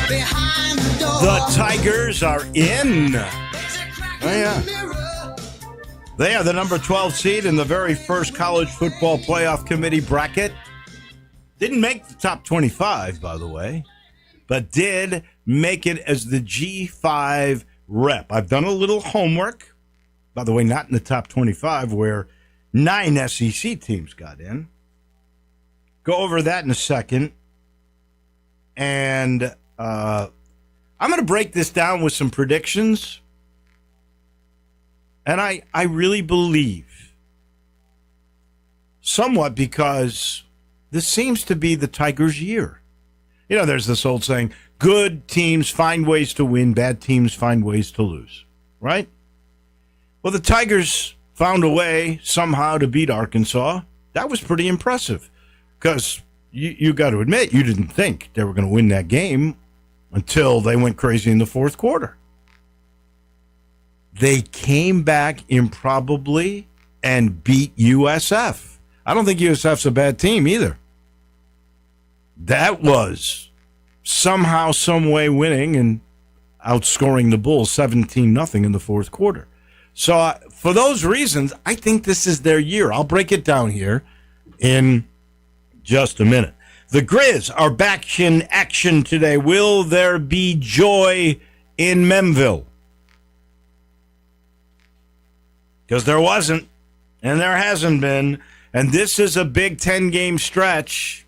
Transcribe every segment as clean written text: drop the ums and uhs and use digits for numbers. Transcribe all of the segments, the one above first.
The Tigers are in. Oh, yeah. They are the number 12 seed in the very first college football playoff committee bracket. Didn't make the top 25, by the way, but did make it as the G5 rep. I've done a little homework. By the way, not in the top 25, where 9 SEC teams got in. Go over that in a second. And I'm going to break this down with some predictions. And I really believe, somewhat because this seems to be the Tigers' year. You know, there's this old saying, good teams find ways to win, bad teams find ways to lose, right? Well, the Tigers found a way somehow to beat Arkansas. That was pretty impressive because you got to admit, you didn't think they were going to win that game until they went crazy in the fourth quarter. They came back improbably and beat USF. I don't think USF's a bad team either. That was somehow, some way winning and outscoring the Bulls 17-0 in the fourth quarter. So for those reasons, I think this is their year. I'll break it down here in just a minute. The Grizz are back in action today. Will there be joy in Memville? Because there wasn't, and there hasn't been. And this is a Big Ten game stretch.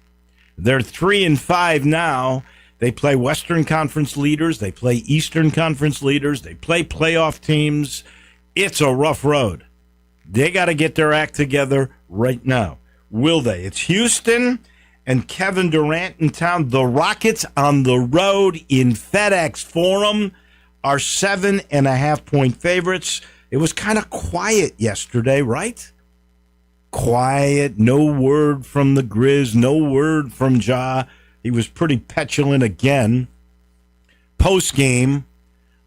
They're 3-5 now. They play Western Conference leaders. They play Eastern Conference leaders. They play playoff teams. It's a rough road. They got to get their act together right now. Will they? It's Houston and Kevin Durant in town. The Rockets on the road in FedEx Forum are 7.5-point favorites. It was kind of quiet yesterday, right? Quiet, no word from the Grizz, no word from Ja. He was pretty petulant again. Post-game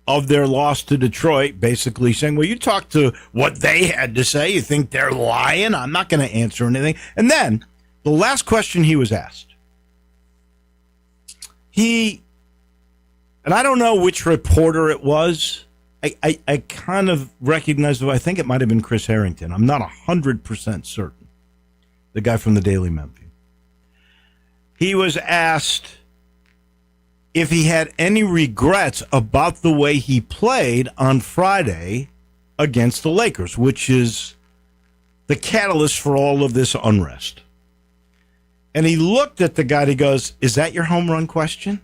of their loss to Detroit, basically saying, well, you talked to what they had to say. You think they're lying? I'm not going to answer anything. And then the last question he was asked, and I don't know which reporter it was. I kind of recognized, I think it might have been Chris Harrington. I'm not 100% certain. The guy from the Daily Memphian. He was asked if he had any regrets about the way he played on Friday against the Lakers, which is the catalyst for all of this unrest. And he looked at the guy and he goes, is that your home run question?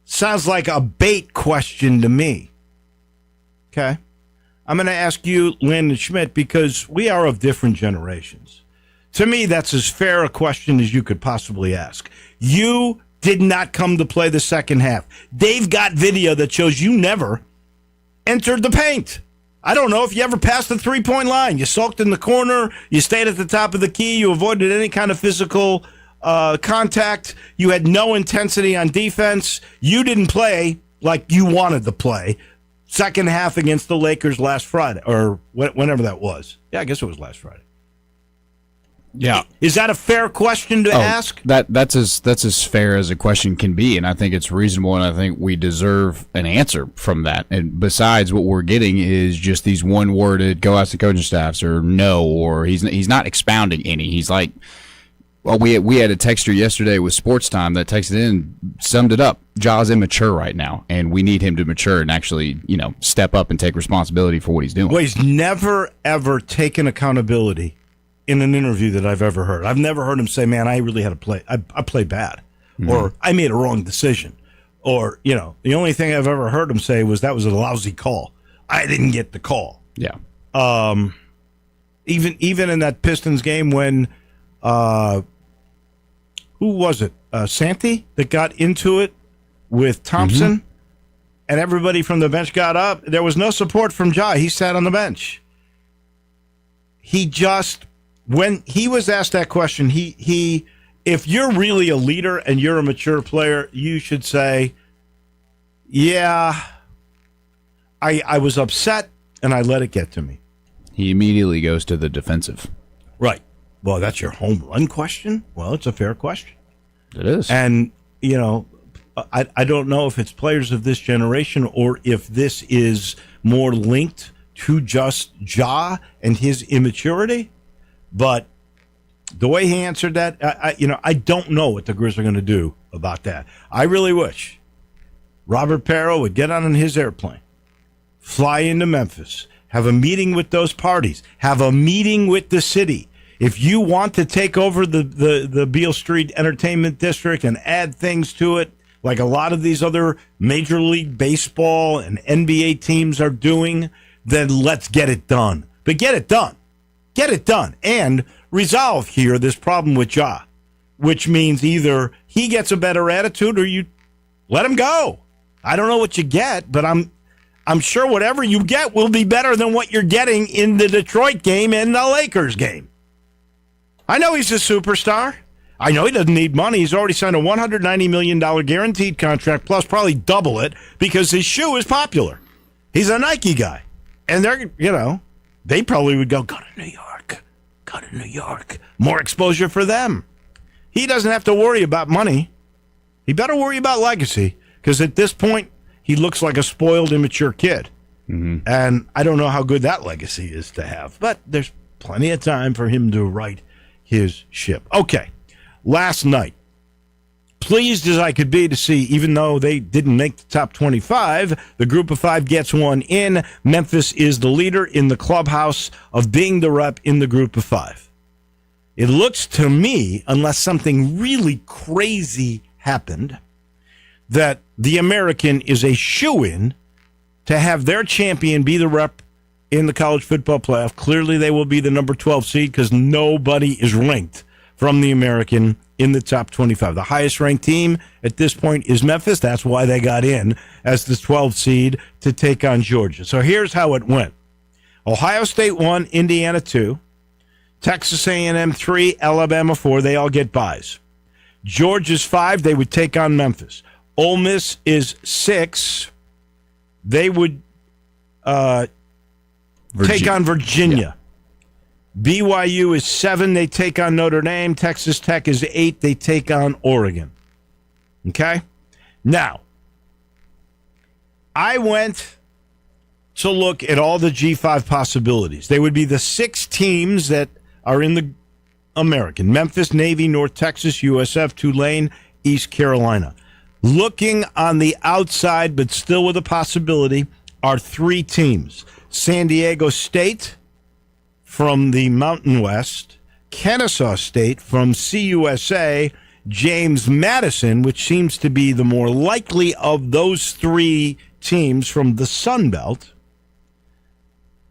Sounds like a bait question to me. Okay. I'm going to ask you, Landon Schmidt, because we are of different generations. To me, that's as fair a question as you could possibly ask. You did not come to play the second half. They've got video that shows you never entered the paint. I don't know if you ever passed the three-point line. You sulked in the corner. You stayed at the top of the key. You avoided any kind of physical contact. You had no intensity on defense. You didn't play like you wanted to play. Second half against the Lakers last Friday, or whenever that was. Yeah, I guess it was last Friday. Yeah. Is that a fair question to ask? That's as fair as a question can be, and I think it's reasonable, and I think we deserve an answer from that. And besides, what we're getting is just these one-worded, go ask the coaching staffs, or no, or he's not expounding any. He's like, well, we had a texter yesterday with Sports Time that texted in, summed it up. Ja's immature right now, and we need him to mature and actually, step up and take responsibility for what he's doing. Well, he's never, ever taken accountability in an interview that I've ever heard. I've never heard him say, man, I really had to play. I played bad. Mm-hmm. Or I made a wrong decision. Or, the only thing I've ever heard him say was that was a lousy call. I didn't get the call. Yeah. Even in that Pistons game when, who was it? Santi that got into it with Thompson, mm-hmm. and everybody from the bench got up. There was no support from Ja. He sat on the bench. When he was asked that question, he if you're really a leader and you're a mature player, you should say, yeah, I was upset and I let it get to me. He immediately goes to the defensive. Right. Well, that's your home run question? Well, it's a fair question. It is. And you know, I don't know if it's players of this generation or if this is more linked to just Ja and his immaturity. But the way he answered that, I don't know what the Grizz are going to do about that. I really wish Robert Perro would get on his airplane, fly into Memphis, have a meeting with those parties, have a meeting with the city. If you want to take over the Beale Street Entertainment District and add things to it, like a lot of these other Major League Baseball and NBA teams are doing, then let's get it done. But get it done. Get it done. And resolve here this problem with Ja, which means either he gets a better attitude or you let him go. I don't know what you get, but I'm sure whatever you get will be better than what you're getting in the Detroit game and the Lakers game. I know he's a superstar. I know he doesn't need money. He's already signed a $190 million guaranteed contract, plus probably double it, because his shoe is popular. He's a Nike guy. And they probably would go to New York. Go to New York. More exposure for them. He doesn't have to worry about money. He better worry about legacy, because at this point, he looks like a spoiled, immature kid. Mm-hmm. And I don't know how good that legacy is to have, but there's plenty of time for him to right his ship. Okay, last night, pleased as I could be to see, even though they didn't make the top 25, the group of five gets one in. Memphis is the leader in the clubhouse of being the rep in the group of five. It looks to me, unless something really crazy happened, that the American is a shoo-in to have their champion be the rep in the college football playoff. Clearly, they will be the number 12 seed because nobody is ranked from the American in the top 25. The highest ranked team at this point is Memphis. That's why they got in as the 12th seed to take on Georgia. So here's how it went. Ohio State 1, Indiana 2, Texas A&M 3, Alabama 4. They all get byes. Georgia's 5. They would take on Memphis. Ole Miss is 6. They would take on Virginia. Yeah. BYU is 7. They take on Notre Dame. Texas Tech is 8. They take on Oregon. Okay? Now, I went to look at all the G5 possibilities. They would be the 6 teams that are in the American. Memphis, Navy, North Texas, USF, Tulane, East Carolina. Looking on the outside, but still with a possibility, are 3 teams. San Diego State from the Mountain West, Kennesaw State from CUSA, James Madison, which seems to be the more likely of those 3 teams from the Sun Belt.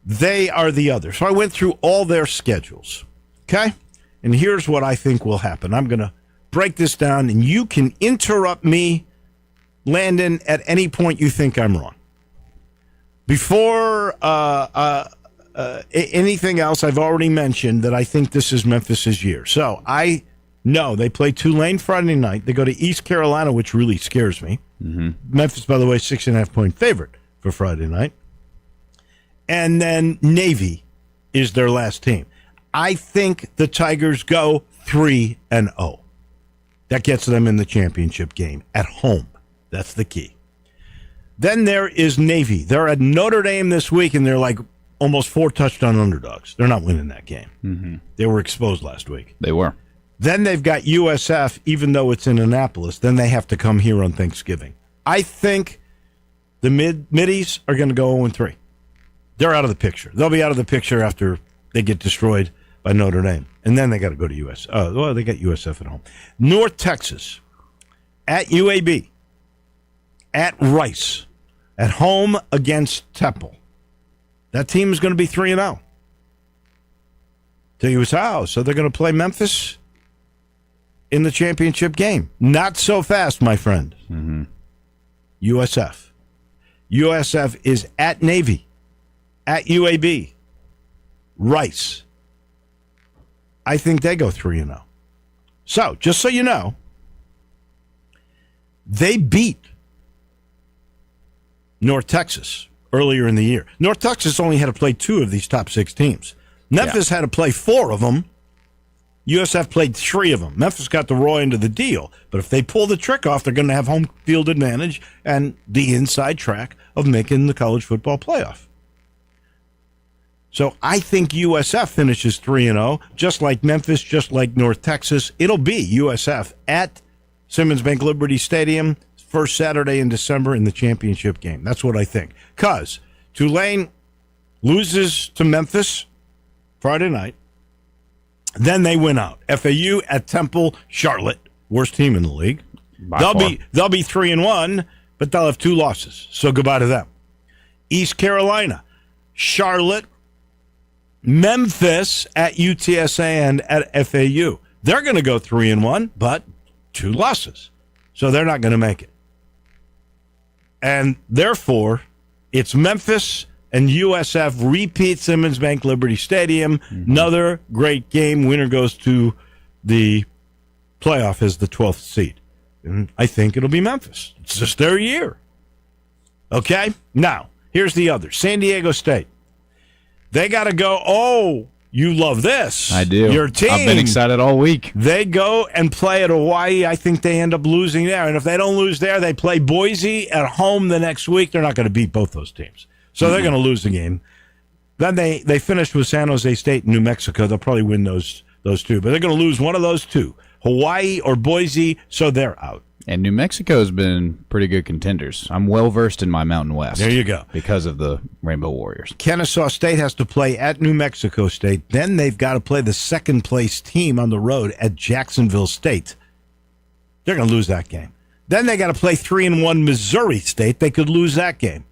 They are the others. So I went through all their schedules, okay? And here's what I think will happen. I'm going to break this down, and you can interrupt me, Landon, at any point you think I'm wrong. Before anything else, I've already mentioned that I think this is Memphis's year. So I know they play Tulane Friday night. They go to East Carolina, which really scares me. Mm-hmm. Memphis, by the way, 6.5-point favorite for Friday night. And then Navy is their last team. I think the Tigers go 3-0. That gets them in the championship game at home. That's the key. Then there is Navy. They're at Notre Dame this week, and they're like almost 4 touchdown underdogs. They're not winning that game. Mm-hmm. They were exposed last week. They were. Then they've got USF, even though it's in Annapolis. Then they have to come here on Thanksgiving. I think the Middies are going to go 0-3. They're out of the picture. They'll be out of the picture after they get destroyed by Notre Dame. And then they got to go to US. They got USF at home. North Texas at UAB, at Rice, at home against Temple. That team is going to be 3-0. Tell you how. So they're going to play Memphis in the championship game. Not so fast, my friend. Mm-hmm. USF. USF is at Navy, at UAB, Rice. I think they go 3-0. So, just so you know, they beat North Texas earlier in the year. North Texas only had to play 2 of these top 6 teams. Memphis had to play 4 of them, USF played 3 of them. Memphis got the raw end of the deal. But if they pull the trick off, they're going to have home field advantage and the inside track of making the college football playoff. So I think USF finishes 3-0, just like Memphis, just like North Texas. It'll be USF at Simmons Bank Liberty Stadium, first Saturday in December in the championship game. That's what I think. Because Tulane loses to Memphis Friday night. Then they win out. FAU at Temple, Charlotte, worst team in the league. They'll be 3-1, but they'll have 2 losses. So goodbye to them. East Carolina, Charlotte, Memphis at UTSA and at FAU. They're going to go 3-1, but 2 losses. So they're not going to make it. And therefore, it's Memphis and USF repeat Simmons Bank Liberty Stadium. Another great game. Winner goes to the playoff as the 12th seed. And I think it'll be Memphis. It's just their year. Okay? Now, here's the other. San Diego State. They got to go, oh, you love this. I do. Your team. I've been excited all week. They go and play at Hawaii. I think they end up losing there. And if they don't lose there, they play Boise at home the next week. They're not going to beat both those teams. So they're going to lose the game. Then they finished with San Jose State and New Mexico. They'll probably win those 2. But they're going to lose one of those 2, Hawaii or Boise, so they're out. And New Mexico's been pretty good contenders. I'm well-versed in my Mountain West. There you go. Because of the Rainbow Warriors. Kennesaw State has to play at New Mexico State. Then they've got to play the second-place team on the road at Jacksonville State. They're going to lose that game. Then they got to play 3-1 Missouri State. They could lose that game.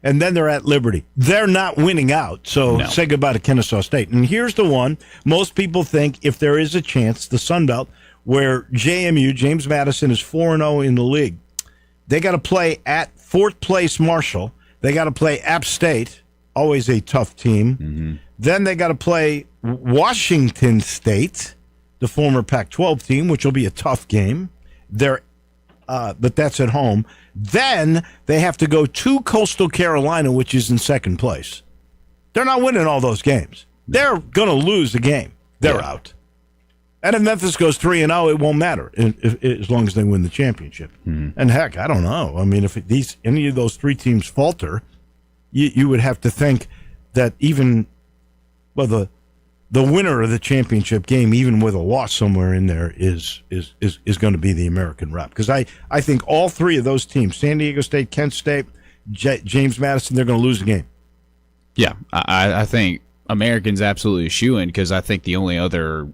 And then they're at Liberty. They're not winning out, so No. Say goodbye to Kennesaw State. And here's the one. Most people think if there is a chance, the Sun Belt, where JMU, James Madison, is 4-0 in the league, they got to play at 4th place Marshall. They got to play App State, always a tough team. Mm-hmm. Then they got to play Washington State, the former Pac-12 team, which will be a tough game. But that's at home. Then they have to go to Coastal Carolina, which is in 2nd place. They're not winning all those games. They're going to lose the game. They're out. And if Memphis goes 3-0, it won't matter as long as they win the championship. Mm-hmm. And heck, I don't know. I mean, if any of those 3 teams falter, you would have to think that even the winner of the championship game, even with a loss somewhere in there, is going to be the American rep. Because I think all 3 of those teams, San Diego State, Kent State, James Madison, they're going to lose the game. Yeah, I think American's absolutely a shoo-in because I think the only other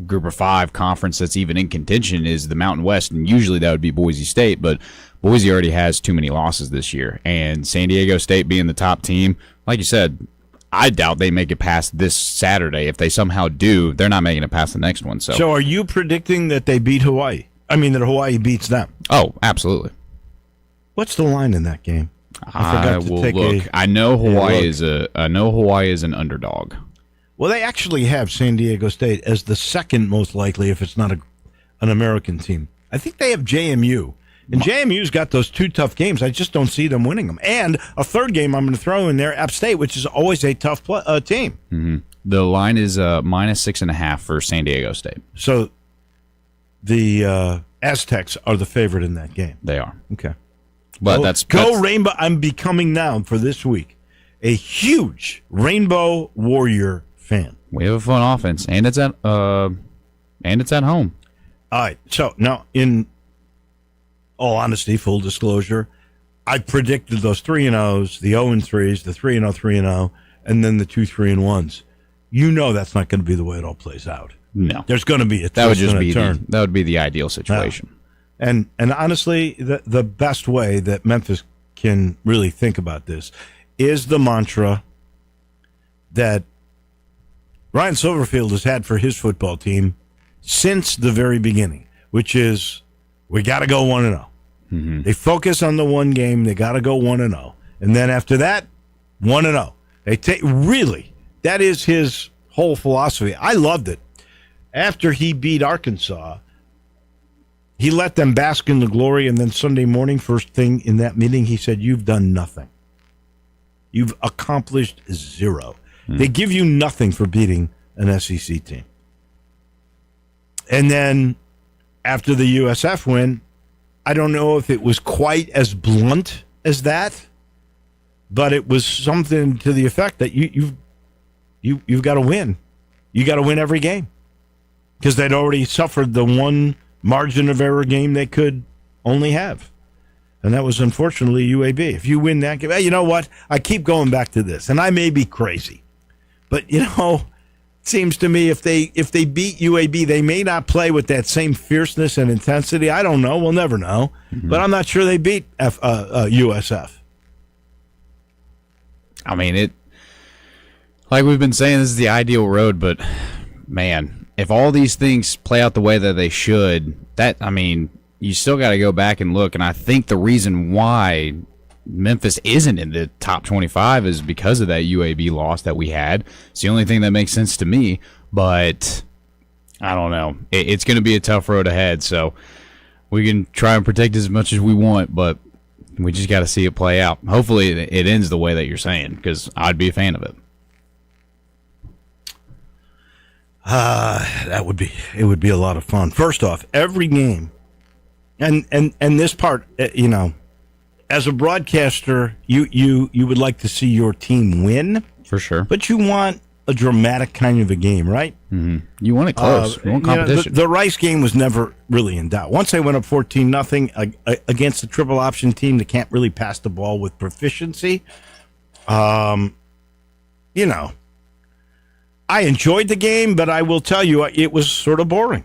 Group of 5 conference that's even in contention is the Mountain West, and usually that would be Boise State, but Boise already has too many losses this year. And San Diego State being the top team, like you said, I doubt they make it past this Saturday. If they somehow do, they're not making it past the next one. So are you predicting that they beat Hawaii? I mean, that Hawaii beats them? Oh, absolutely. What's the line in that game? I will look. I know Hawaii is an underdog. Well, they actually have San Diego State as the second most likely if it's not an American team. I think they have JMU. And JMU's got those 2 tough games. I just don't see them winning them. And a 3rd game I'm going to throw in there, App State, which is always a tough team. Mm-hmm. The line is -6.5 for San Diego State. So the Aztecs are the favorite in that game. They are. Okay. But that's Rainbow. I'm becoming now, for this week, a huge Rainbow Warrior fan. We have a fun offense, and it's at home. All right. So now, in all honesty, full disclosure, I predicted those 3-0s, the 0-3s, the 3-0, 3-0, and then the 2 3-1s. You know that's not going to be the way it all plays out. No, there's going to be a that would just and a be turn. that would be the ideal situation. No. And honestly, the best way that Memphis can really think about this is the mantra that Ryan Silverfield has had for his football team since the very beginning, which is we got to go 1-0. Mm-hmm. They focus on the one game. They got to go 1-0. And then after that, 1-0. They take really, that is his whole philosophy. I loved it. After he beat Arkansas, he let them bask in the glory, and then Sunday morning, first thing in that meeting, he said, "You've done nothing. You've accomplished 0. They give you nothing for beating an SEC team." And then after the USF win, I don't know if it was quite as blunt as that, but it was something to the effect that you've got to win. You got to win every game because they'd already suffered the one margin of error game they could only have. And that was, unfortunately, UAB. If you win that game, hey, you know what? I keep going back to this, and I may be crazy. But, it seems to me if they beat UAB, they may not play with that same fierceness and intensity. I don't know. We'll never know. Mm-hmm. But I'm not sure they beat USF. I mean, like we've been saying, this is the ideal road, but, man, if all these things play out the way that they should, you still got to go back and look. And I think the reason why Memphis isn't in the top 25 is because of that UAB loss that we had. It's the only thing that makes sense to me. But I don't know. It's going to be a tough road ahead. So we can try and protect as much as we want, but we just got to see it play out. Hopefully it ends the way that you're saying, because I'd be a fan of it. It would be a lot of fun. First off, every game. And this part, as a broadcaster, you would like to see your team win. For sure. But you want a dramatic kind of a game, right? Mm-hmm. You want it close. You want competition. The Rice game was never really in doubt. Once they went up 14-0 against the triple option team that can't really pass the ball with proficiency, I enjoyed the game, but I will tell you, it was sort of boring.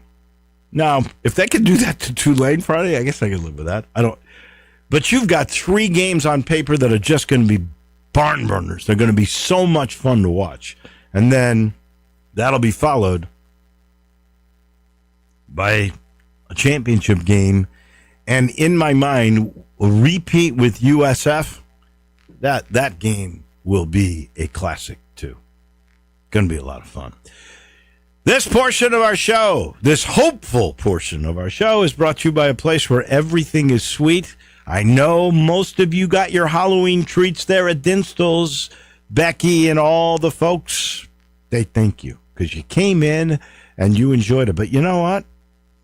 Now, if they could do that to Tulane Friday, I guess I could live with that. But you've got 3 games on paper that are just going to be barn burners. They're going to be so much fun to watch. And then that'll be followed by a championship game. And in my mind, a repeat with USF, that game will be a classic too. Going to be a lot of fun. This portion of our show, this hopeful portion of our show, is brought to you by a place where everything is sweet. I know most of you got your Halloween treats there at Dinstall's. Becky and all the folks, they thank you because you came in and you enjoyed it. But you know what?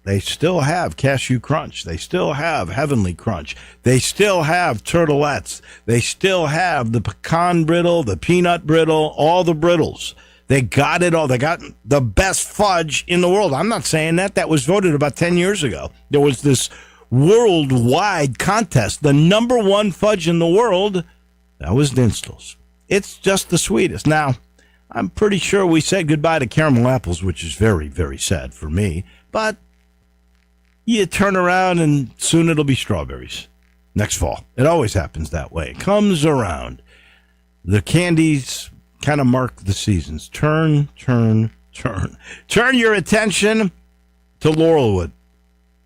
They still have Cashew Crunch. They still have Heavenly Crunch. They still have Turtlettes. They still have the pecan brittle, the peanut brittle, all the brittles. They got it all. They got the best fudge in the world. I'm not saying that. That was voted about 10 years ago. There was this worldwide contest. The number one fudge in the world, that was Dinstall's. It's just the sweetest. Now, I'm pretty sure we said goodbye to caramel apples, which is very, very sad for me. But you turn around and soon it'll be strawberries next fall. It always happens that way. It comes around. The candies kind of mark the seasons. Turn your attention to Laurelwood.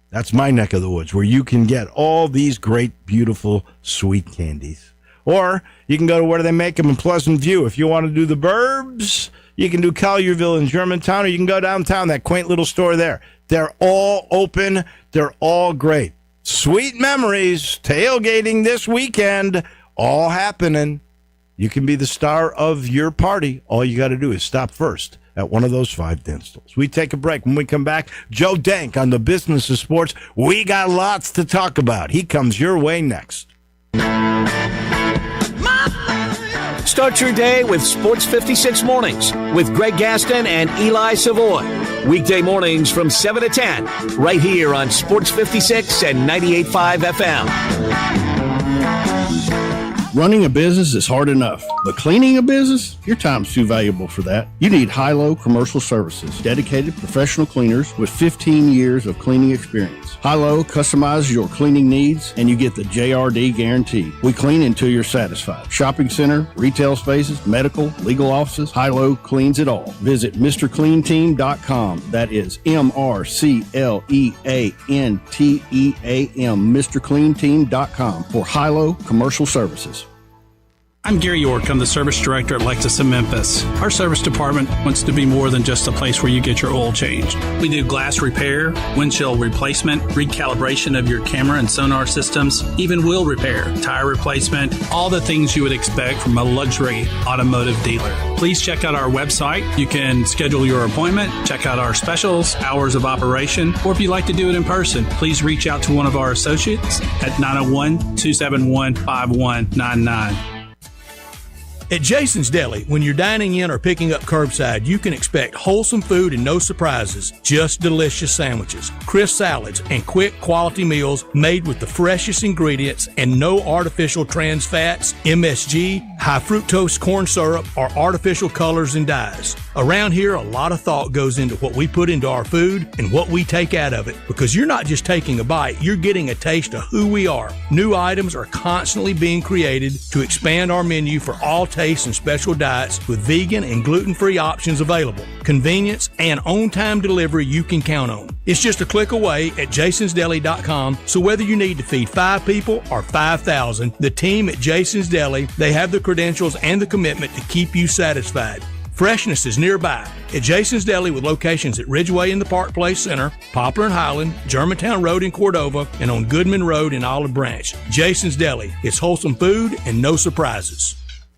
That's my neck of the woods, where you can get all these great, beautiful, sweet candies. Or you can go to where they make them in Pleasant View. If you want to do the burbs, you can do Collierville in Germantown, or you can go downtown, that quaint little store there. They're all open. They're all great. Sweet memories, tailgating this weekend, all happening. You can be the star of your party. All you got to do is stop first at one of those 5 Dinstalls. We take a break. When we come back, Joe Dank on the Business of Sports. We got lots to talk about. He comes your way next. Start your day with Sports 56 Mornings with Greg Gaston and Eli Savoy. Weekday mornings from 7 to 10, right here on Sports 56 and 98.5 FM. Running a business is hard enough, but cleaning a business? Your time's too valuable for that. You need Hilo Commercial Services, dedicated professional cleaners with 15 years of cleaning experience. Hilo customizes your cleaning needs, and you get the JRD guarantee. We clean until you're satisfied. Shopping center, retail spaces, medical, legal offices, Hilo cleans it all. Visit MrCleanTeam.com. That is MrCleanTeam, MrCleanTeam.com for Hilo Commercial Services. I'm Gary York. I'm the service director at Lexus of Memphis. Our service department wants to be more than just a place where you get your oil changed. We do glass repair, windshield replacement, recalibration of your camera and sonar systems, even wheel repair, tire replacement, all the things you would expect from a luxury automotive dealer. Please check out our website. You can schedule your appointment, check out our specials, hours of operation, or if you'd like to do it in person, please reach out to one of our associates at 901-271-5199. At Jason's Deli, when you're dining in or picking up curbside, you can expect wholesome food and no surprises, just delicious sandwiches, crisp salads, and quick quality meals made with the freshest ingredients and no artificial trans fats, MSG, high fructose corn syrup, or artificial colors and dyes. Around here, a lot of thought goes into what we put into our food and what we take out of it, because you're not just taking a bite, you're getting a taste of who we are. New items are constantly being created to expand our menu for all tastes and special diets with vegan and gluten-free options available. Convenience and on-time delivery you can count on. It's just a click away at jasonsdeli.com, so whether you need to feed 5 people or 5,000, the team at Jason's Deli, they have the credentials and the commitment to keep you satisfied. Freshness is nearby at Jason's Deli with locations at Ridgeway in the Park Place Center, Poplar and Highland, Germantown Road in Cordova, and on Goodman Road in Olive Branch. Jason's Deli. It's wholesome food and no surprises.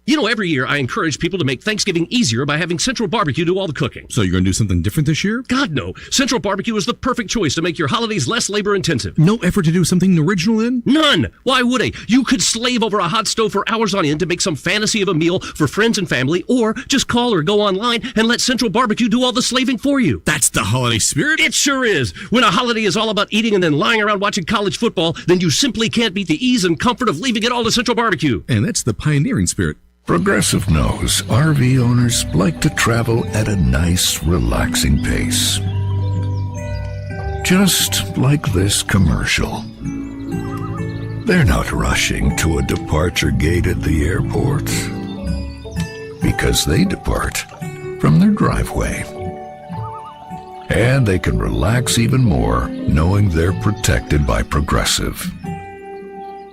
You know, every year I encourage people to make Thanksgiving easier by having Central Barbecue do all the cooking. So you're going to do something different this year? God, no. Central Barbecue is the perfect choice to make your holidays less labor-intensive. No effort to do something original in? None. Why would I? You could slave over a hot stove for hours on end to make some fantasy of a meal for friends and family, or just call or go online and let Central Barbecue do all the slaving for you. That's the holiday spirit. It sure is. When a holiday is all about eating and then lying around watching college football, then you simply can't beat the ease and comfort of leaving it all to Central Barbecue. And that's the pioneering spirit. Progressive knows RV owners like to travel at a nice, relaxing pace. Just like this commercial. They're not rushing to a departure gate at the airport, because they depart from their driveway. And they can relax even more knowing they're protected by Progressive.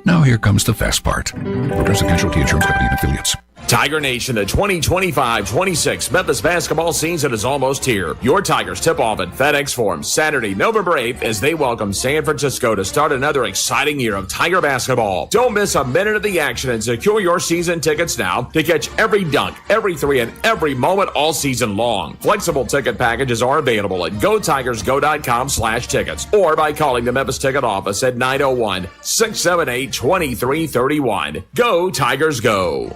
Now here comes the fast part. Progressive Casualty Insurance Company and Affiliates. Tiger Nation, the 2025-26 Memphis basketball season is almost here. Your Tigers tip off at FedEx Forum Saturday, November 8th as they welcome San Francisco to start another exciting year of Tiger basketball. Don't miss a minute of the action and secure your season tickets now to catch every dunk, every three, and every moment all season long. Flexible ticket packages are available at GoTigersGo.com/tickets or by calling the Memphis ticket office at 901-678-2331. Go Tigers Go!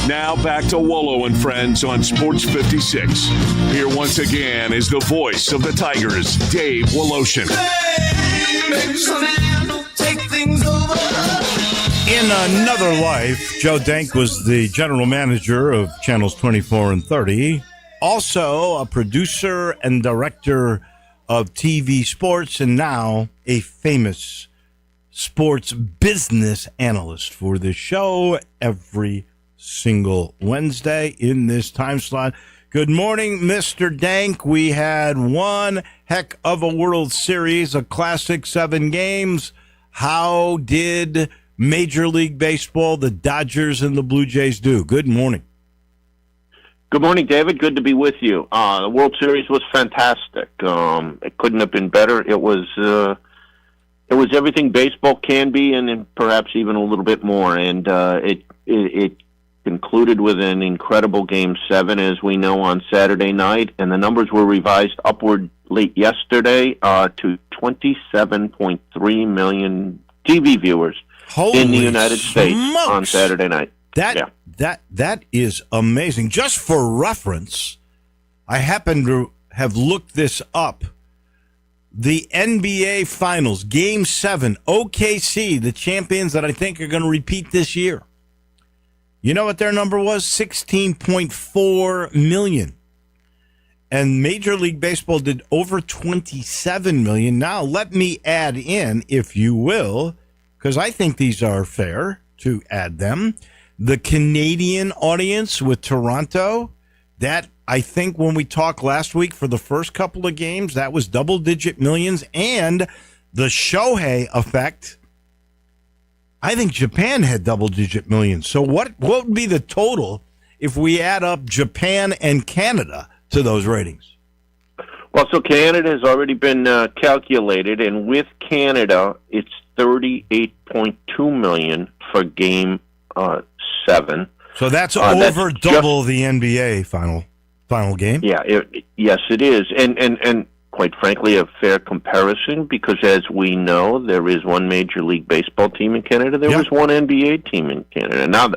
Now back to Wolo and Friends on Sports 56. Here once again is the voice of the Tigers, Dave Woloshin. In another life, Joe Dank was the general manager of Channels 24 and 30, also a producer and director of TV sports, and now a famous sports business analyst for the show every single Wednesday in this time slot. Good morning, Mr. Dank. We had one heck of a World Series, a classic 7 games. How did Major League Baseball, the Dodgers and the Blue Jays do? Good morning. Good morning, David. Good to be with you. The World Series was fantastic. It couldn't have been better. It was everything baseball can be, and perhaps even a little bit more. And it concluded with an incredible Game 7, as we know, on Saturday night, and the numbers were revised upward late yesterday to 27.3 million TV viewers in the United States on Saturday night. That is amazing. Just for reference, I happen to have looked this up. The NBA Finals, Game 7, OKC, the champions that I think are going to repeat this year. You know what their number was? 16.4 million. And Major League Baseball did over 27 million. Now, let me add in, if you will, because I think these are fair to add them, the Canadian audience with Toronto That, I think when we talked last week for the first couple of games, that was double-digit millions. And the Shohei effect, I think Japan had double-digit millions. So what would be the total if we add up Japan and Canada to those ratings? Well, so Canada has already been calculated, and with Canada, it's $38.2 million for Game 7. So that's over double the NBA final game. Yeah, yes, it is, and quite frankly, a fair comparison because, as we know, there is one Major League Baseball team in Canada. There was one NBA team in Canada. Now,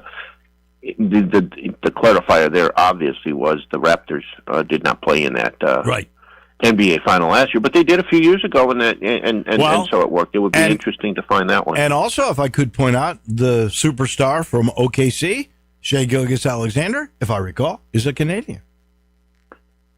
the clarifier there obviously was the Raptors did not play in that NBA final last year, but they did a few years ago, and so it worked. It would be interesting to find that one. And also, if I could point out, the superstar from OKC, Shai Gilgeous-Alexander, if I recall, is a Canadian.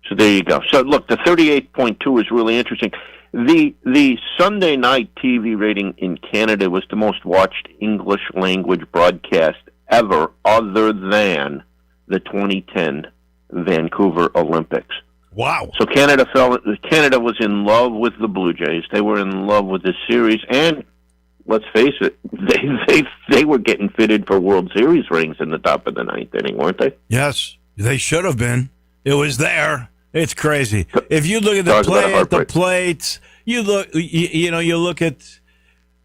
So there you go. So look, the 38.2 is really interesting. The Sunday night TV rating in Canada was the most watched English language broadcast ever, other than the 2010 Vancouver Olympics. Wow. So Canada was in love with the Blue Jays. They were in love with the series, and let's face it, they were getting fitted for World Series rings in the top of the ninth inning, weren't they? Yes, they should have been. It was there. It's crazy. If you look at the play at the plates, you look at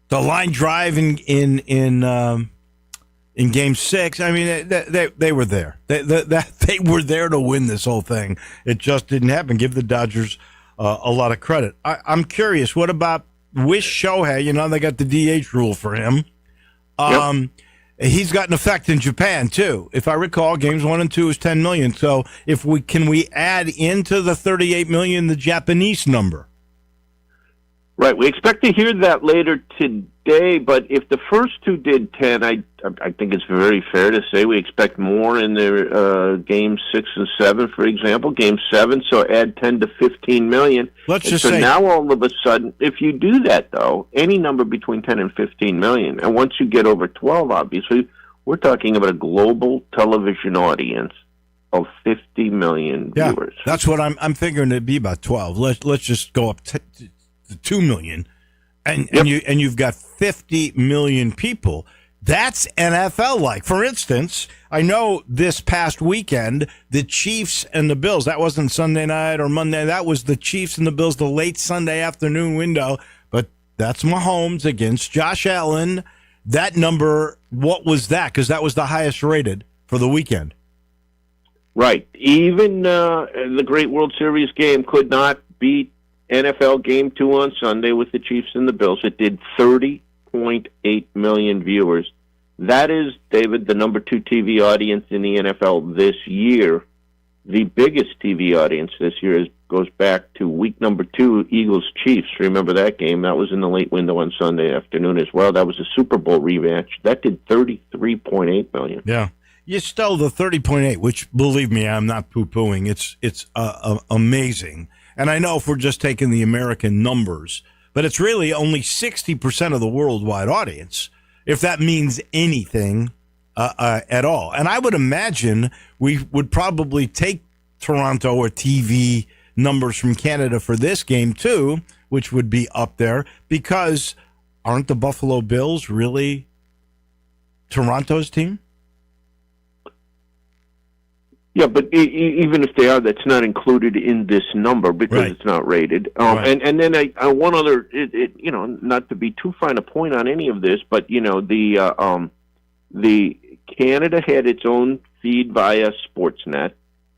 the line drive in Game 6. I mean, they were there. They were there to win this whole thing. It just didn't happen. Give the Dodgers a lot of credit. I'm curious. What about with Shohei? You know, they got the DH rule for him. He's got an effect in Japan too. If I recall, games 1 and 2 is $10 million. So if we add into the $38 million the Japanese number? Right. We expect to hear that later today, but if the first two did 10, I think it's very fair to say we expect more in their Game 6 and 7, for example. Game 7, so add 10 to 15 million. So now all of a sudden, if you do that, though, any number between 10 and 15 million, and once you get over 12, obviously, we're talking about a global television audience of 50 million viewers. That's what I'm figuring it'd be about 12. Let's just go up to 2 million, and you've got 50 million people. That's NFL-like. For instance, I know this past weekend, the Chiefs and the Bills, that wasn't Sunday night or Monday, that was the Chiefs and the Bills, the late Sunday afternoon window, but that's Mahomes against Josh Allen. That number, what was that? Because that was the highest rated for the weekend. Right. Even the great World Series game could not beat NFL Game 2 on Sunday with the Chiefs and the Bills. It did 30.8 million viewers. That is, David, the number 2 TV audience in the NFL this year. The biggest TV audience this year goes back to week number 2, Eagles-Chiefs. Remember that game? That was in the late window on Sunday afternoon as well. That was a Super Bowl rematch. That did 33.8 million. Yeah. You stole the 30.8, which, believe me, I'm not poo-pooing. It's amazing. And I know if we're just taking the American numbers, but it's really only 60% of the worldwide audience, if that means anything at all. And I would imagine we would probably take Toronto or TV numbers from Canada for this game too, which would be up there, because aren't the Buffalo Bills really Toronto's team? Yeah, but even if they are, that's not included in this number because it's not rated. And then one other, not to be too fine a point on any of this, but the Canada had its own feed via Sportsnet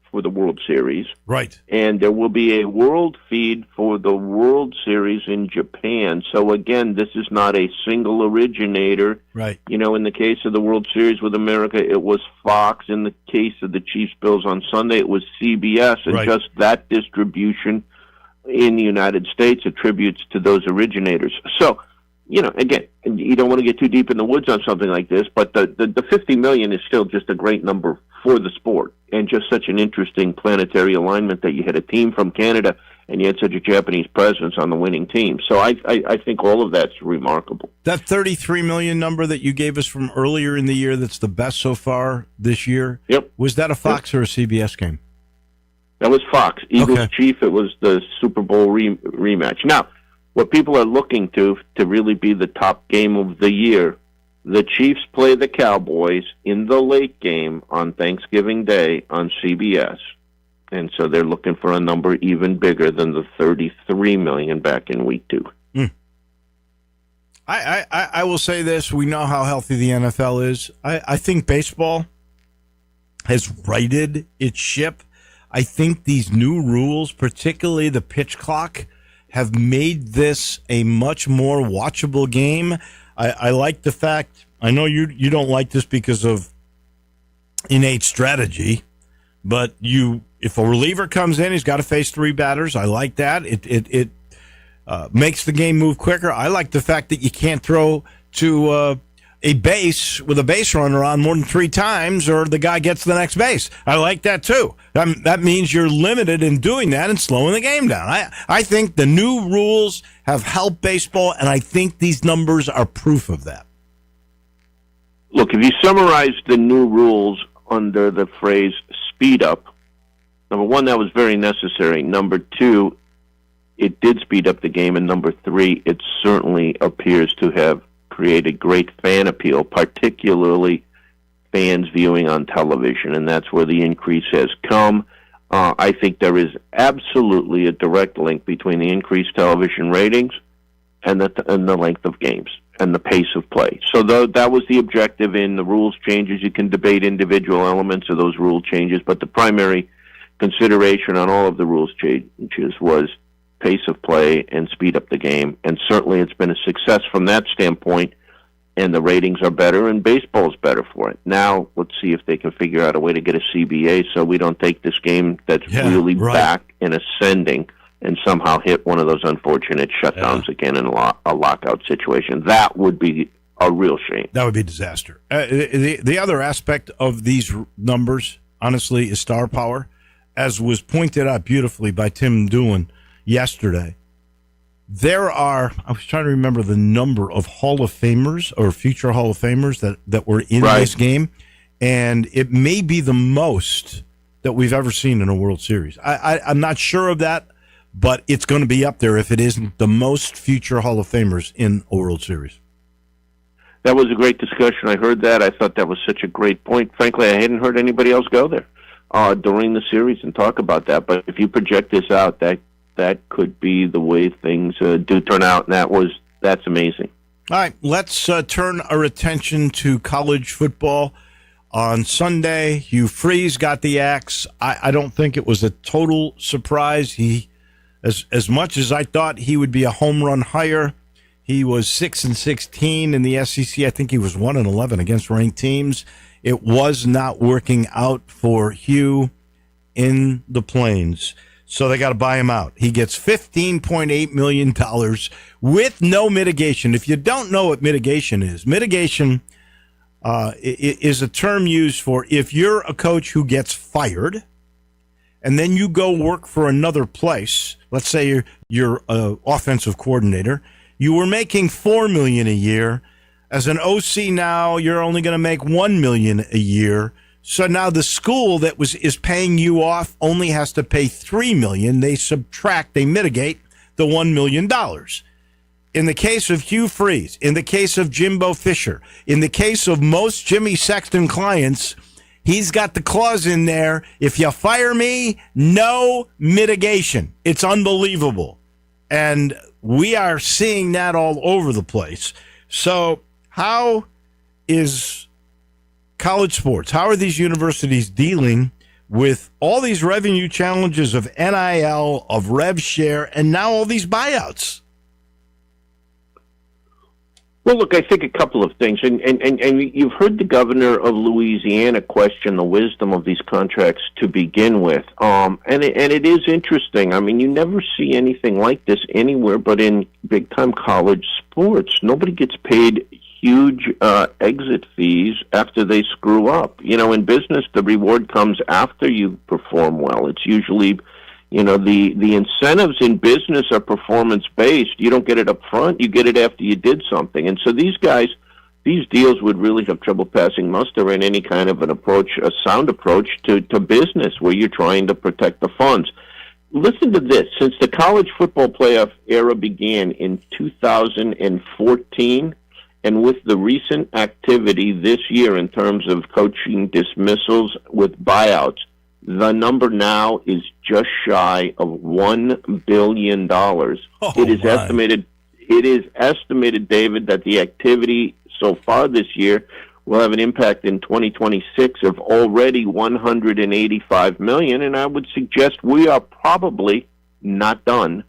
for the World Series. Right. And there will be a world feed for the World Series in Japan. So again, this is not a single originator. Right. In the case of the World Series with America, it was Fox. In the case of the Chiefs-Bills on Sunday, it was CBS. And just that distribution in the United States attributes to those originators. So, again, you don't want to get too deep in the woods on something like this, but the 50 million is still just a great number for the sport, and just such an interesting planetary alignment that you had a team from Canada and you had such a Japanese presence on the winning team. So I think all of that's remarkable. That 33 million number that you gave us from earlier in the year, that's the best so far this year. Yep. Was that a Fox or a CBS game? That was Fox. Eagles Okay. Chief, it was the Super Bowl rematch. Now, what people are looking to really be the top game of the year, the Chiefs play the Cowboys in the late game on Thanksgiving Day on CBS. And so they're looking for a number even bigger than the $33 million back in week 2. I will say this. We know how healthy the NFL is. I think baseball has righted its ship. I think these new rules, particularly the pitch clock, have made this a much more watchable game. I like the fact, I know you don't like this because of innate strategy, but if a reliever comes in, he's got to face 3 batters. I like that. It makes the game move quicker. I like the fact that you can't throw to a base with a base runner on more than 3 times or the guy gets the next base. I like that too. That means you're limited in doing that and slowing the game down. I think the new rules have helped baseball, and I think these numbers are proof of that. Look, if you summarize the new rules under the phrase speed up, number 1, that was very necessary. Number 2, it did speed up the game. And number 3, it certainly appears to have created great fan appeal, particularly fans viewing on television, and that's where the increase has come. I think there is absolutely a direct link between the increased television ratings and the length of games and the pace of play. So that was the objective in the rules changes. You can debate individual elements of those rule changes, but the primary consideration on all of the rules changes was pace of play and speed up the game, and certainly it's been a success from that standpoint, and the ratings are better, and baseball's better for it. Now, let's see if they can figure out a way to get a CBA so we don't take this game that's really back and ascending and somehow hit one of those unfortunate shutdowns again in a lockout situation. That would be a real shame. That would be a disaster. The other aspect of these numbers, honestly, is star power, as was pointed out beautifully by Tim Doohan yesterday. I was trying to remember the number of Hall of Famers or future Hall of Famers that were in this game, and it may be the most that we've ever seen in a World Series. I'm not sure of that, but it's going to be up there if it isn't the most future Hall of Famers in a World Series. That was a great discussion. I heard that. I thought that was such a great point. Frankly, I hadn't heard anybody else go there during the series and talk about that. But if you project this out, that could be the way things do turn out, and that's amazing. All right, let's turn our attention to college football. On Sunday, Hugh Freeze got the axe. I don't think it was a total surprise. He, as much as I thought he would be a home run hire, he was 6-16 in the SEC. I think he was 1-11 against ranked teams. It was not working out for Hugh in the Plains. So they got to buy him out. He gets $15.8 million with no mitigation. If you don't know what mitigation is a term used for if you're a coach who gets fired and then you go work for another place. Let's say you're an offensive coordinator. You were making $4 million a year. As an OC now, you're only going to make $1 million a year. So now the school that is paying you off only has to pay $3 million. They mitigate the $1 million. In the case of Hugh Freeze, in the case of Jimbo Fisher, in the case of most Jimmy Sexton clients, he's got the clause in there, if you fire me, no mitigation. It's unbelievable. And we are seeing that all over the place. So how is college sports, how are these universities dealing with all these revenue challenges of NIL, of rev share, and now all these buyouts? Well, look, I think a couple of things, and you've heard the governor of Louisiana question the wisdom of these contracts to begin with, and it is interesting. I mean, you never see anything like this anywhere but in big-time college sports. Nobody gets paid huge exit fees after they screw up. You know, in business, the reward comes after you perform well. It's usually, the incentives in business are performance-based. You don't get it up front. You get it after you did something. And so these guys these deals would really have trouble passing muster in any kind of an approach, a sound approach to business where you're trying to protect the funds. Listen to this. Since the college football playoff era began in 2014, and with the recent activity this year in terms of coaching dismissals with buyouts, the number now is just shy of $1 billion. It is estimated, David, that the activity so far this year will have an impact in 2026 of already $185 million, and I would suggest we are probably not done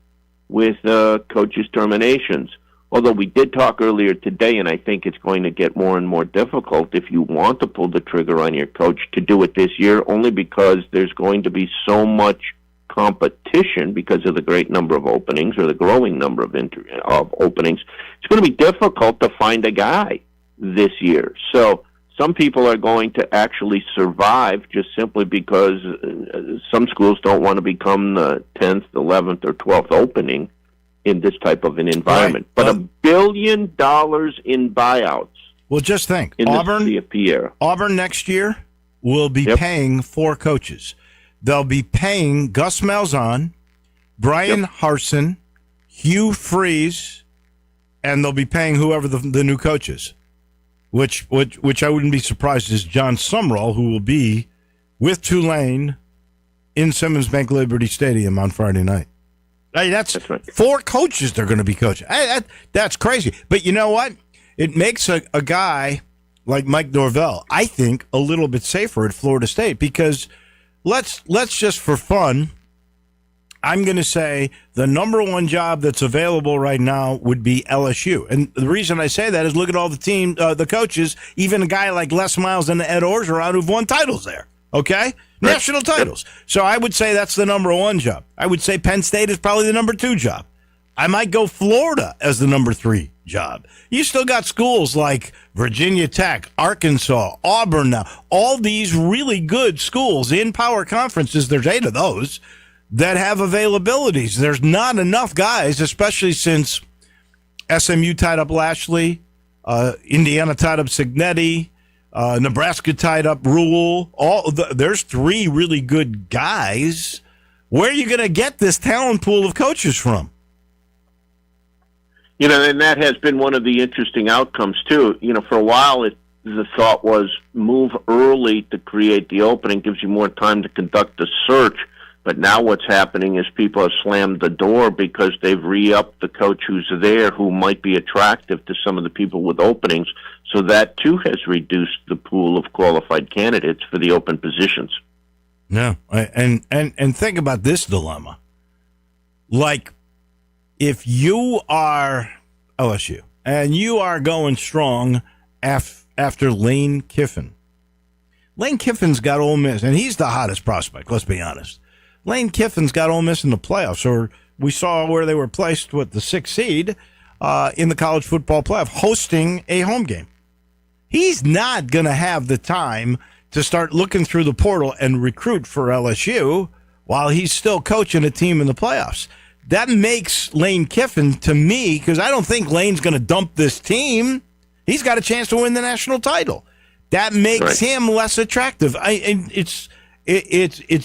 with coaches' terminations. Although we did talk earlier today, and I think it's going to get more and more difficult if you want to pull the trigger on your coach to do it this year, only because there's going to be so much competition because of the great number of openings or the growing number of openings. It's going to be difficult to find a guy this year. So some people are going to actually survive just simply because some schools don't want to become the 10th, 11th, or 12th opening in this type of an environment. Right. But $1 billion in buyouts. Well, just think. In Auburn, the CFP era. Auburn next year will be paying 4 coaches. They'll be paying Gus Malzahn, Brian Harsin, Hugh Freeze, and they'll be paying whoever the new coach is, which I wouldn't be surprised is John Sumrall, who will be with Tulane in Simmons Bank Liberty Stadium on Friday night. Hey, that's right. 4 coaches they're going to be coaching. That's crazy. But you know what? It makes a guy like Mike Norvell, I think, a little bit safer at Florida State because let's just for fun, I'm going to say the number one job that's available right now would be LSU. And the reason I say that is look at all the coaches, even a guy like Les Miles and Ed Orgeron who've won titles there. Okay? Right. National titles. So I would say that's the number one job. I would say Penn State is probably the number 2 job. I might go Florida as the number 3 job. You still got schools like Virginia Tech, Arkansas, Auburn now. All these really good schools in power conferences, there's 8 of those, that have availabilities. There's not enough guys, especially since SMU tied up Lashley, Indiana tied up Signetti, Nebraska tied up Rule. There's 3 really good guys. Where are you going to get this talent pool of coaches from? You know, and that has been one of the interesting outcomes, too. You know, for a while, the thought was move early to create the opening, gives you more time to conduct a search. But now what's happening is people have slammed the door because they've re-upped the coach who's there who might be attractive to some of the people with openings. So that, too, has reduced the pool of qualified candidates for the open positions. No, and think about this dilemma. Like, if you are LSU and you are going strong after Lane Kiffin, Lane Kiffin's got Ole Miss, and he's the hottest prospect, let's be honest. Lane Kiffin's got Ole Miss in the playoffs, or we saw where they were placed with the 6th seed in the college football playoff, hosting a home game. He's not going to have the time to start looking through the portal and recruit for LSU while he's still coaching a team in the playoffs. That makes Lane Kiffin, to me, because I don't think Lane's going to dump this team. He's got a chance to win the national title. That makes him less attractive. It's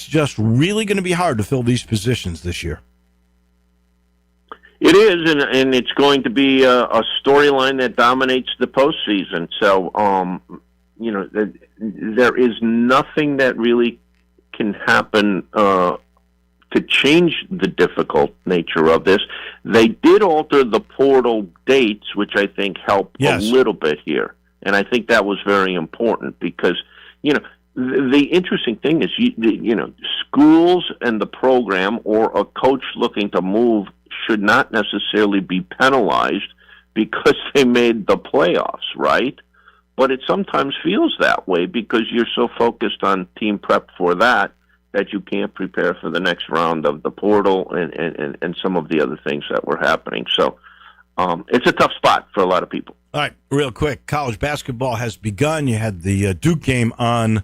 just really going to be hard to fill these positions this year. It is, and it's going to be a storyline that dominates the postseason. So, you know, there is nothing that really can happen to change the difficult nature of this. They did alter the portal dates, which I think helped a little bit here. And I think that was very important because, you know, the interesting thing is, you know, schools and the program or a coach looking to move should not necessarily be penalized because they made the playoffs, right? But it sometimes feels that way because you're so focused on team prep for that you can't prepare for the next round of the portal and some of the other things that were happening. So it's a tough spot for a lot of people. All right, real quick, college basketball has begun. You had the Duke game on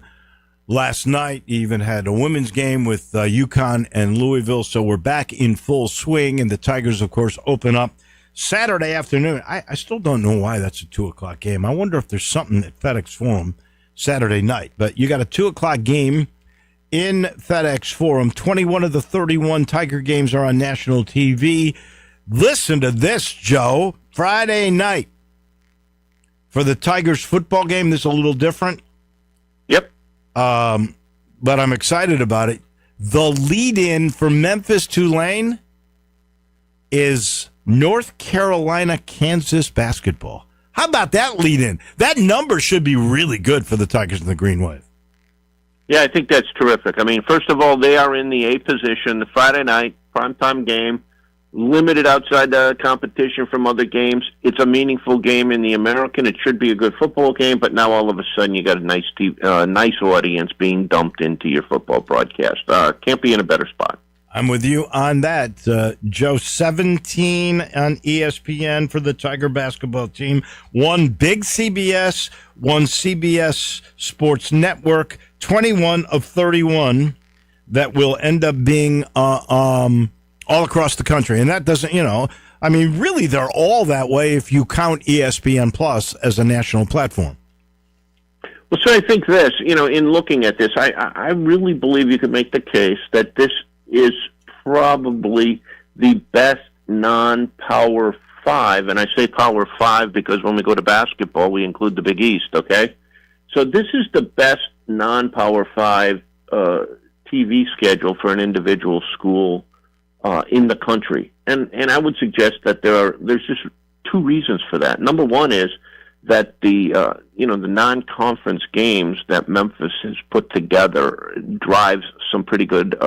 last night. You even had a women's game with UConn and Louisville. So we're back in full swing, and the Tigers, of course, open up Saturday afternoon. I still don't know why that's a 2 o'clock game. I wonder if there's something at FedEx Forum Saturday night. But you got a 2 o'clock game in FedEx Forum. 21 of the 31 Tiger games are on national TV. Listen to this, Joe. Friday night for the Tigers football game. This is a little different. Yep. But I'm excited about it. The lead-in for Memphis-Tulane is North Carolina-Kansas basketball. How about that lead-in? That number should be really good for the Tigers and the Green Wave. Yeah, I think that's terrific. I mean, first of all, they are in the A position, the Friday night primetime game, limited outside competition from other games. It's a meaningful game in the American. It should be a good football game, but now all of a sudden you got a nice audience being dumped into your football broadcast. Can't be in a better spot. I'm with you on that. Joe, 17 on ESPN for the Tiger basketball team. One big CBS, one CBS Sports Network, 21 of 31 that will end up being all across the country. And that doesn't, I mean, really, they're all that way if you count ESPN Plus as a national platform. Well, so I think this, in looking at this, I really believe you could make the case that this is probably the best non-Power 5, and I say Power 5 because when we go to basketball, we include the Big East, okay? So this is the best non-Power 5 TV schedule for an individual school in the country. And I would suggest that there's just two reasons for that. Number one is that the non-conference games that Memphis has put together drives some pretty good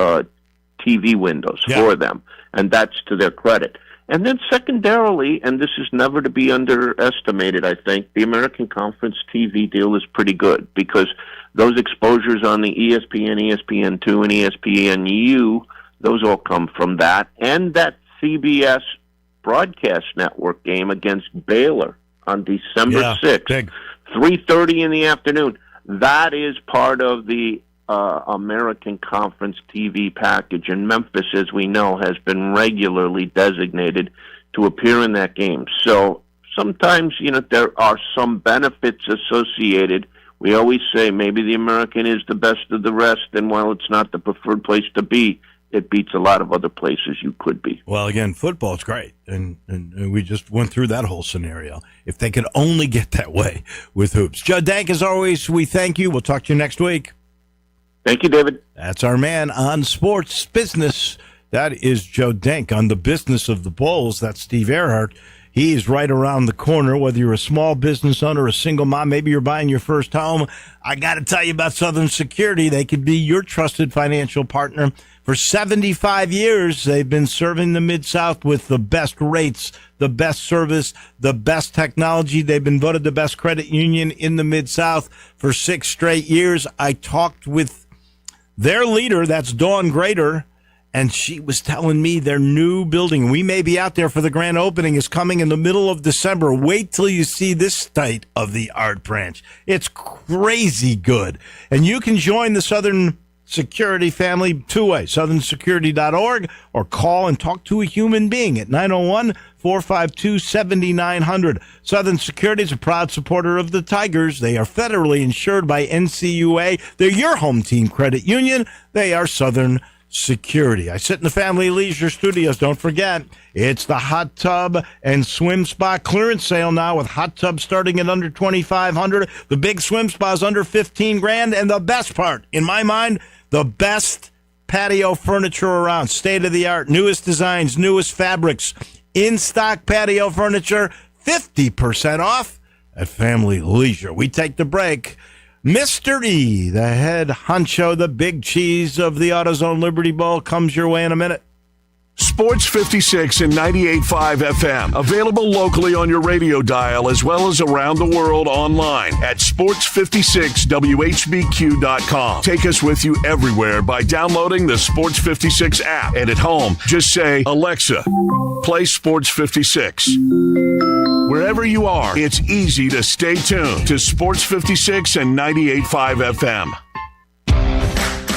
TV windows for them, and that's to their credit. And then secondarily, and this is never to be underestimated, I think, the American Conference TV deal is pretty good because those exposures on the ESPN, ESPN2, and ESPNU, those all come from that. And that CBS broadcast network game against Baylor on December 6th, 3:30 in the afternoon. That is part of the American Conference TV package, and Memphis, as we know, has been regularly designated to appear in that game. So sometimes, there are some benefits associated. We always say maybe the American is the best of the rest, and while it's not the preferred place to be, it beats a lot of other places you could be. Well, again, football's great, and we just went through that whole scenario. If they could only get that way with hoops. Joe Dank, as always, we thank you. We'll talk to you next week. Thank you, David. That's our man on sports business. That is Joe Dank on the business of the Bulls. That's Steve Earhart. He's right around the corner, whether you're a small business owner, a single mom, maybe you're buying your first home. I got to tell you about Southern Security. They could be your trusted financial partner. For 75 years, they've been serving the Mid-South with the best rates, the best service, the best technology. They've been voted the best credit union in the Mid-South for 6 straight years. I talked with their leader, that's Dawn Grader, and she was telling me their new building, we may be out there for the grand opening, is coming in the middle of December. Wait till you see this state-of-the-art branch. It's crazy good. And you can join the Southern Security family two-way, southernsecurity.org, or call and talk to a human being at 901-452-7900. Southern Security is a proud supporter of the Tigers. They are federally insured by NCUA. They're your home team credit union. They are Southern Security. I sit in the Family Leisure Studios. Don't forget, it's the hot tub and swim spa clearance sale now, with hot tubs starting at under $2,500. The big swim spa's under $15,000, and the best part, in my mind, the best patio furniture around. State of the art, newest designs, newest fabrics, in stock patio furniture, 50% off at Family Leisure. We take the break. Mr. E, the head honcho, the big cheese of the AutoZone Liberty Bowl, comes your way in a minute. Sports 56 and 98.5 FM. Available locally on your radio dial as well as around the world online at sports56whbq.com. Take us with you everywhere by downloading the Sports 56 app. And at home, just say, Alexa, play Sports 56. Wherever you are, it's easy to stay tuned to Sports 56 and 98.5 FM.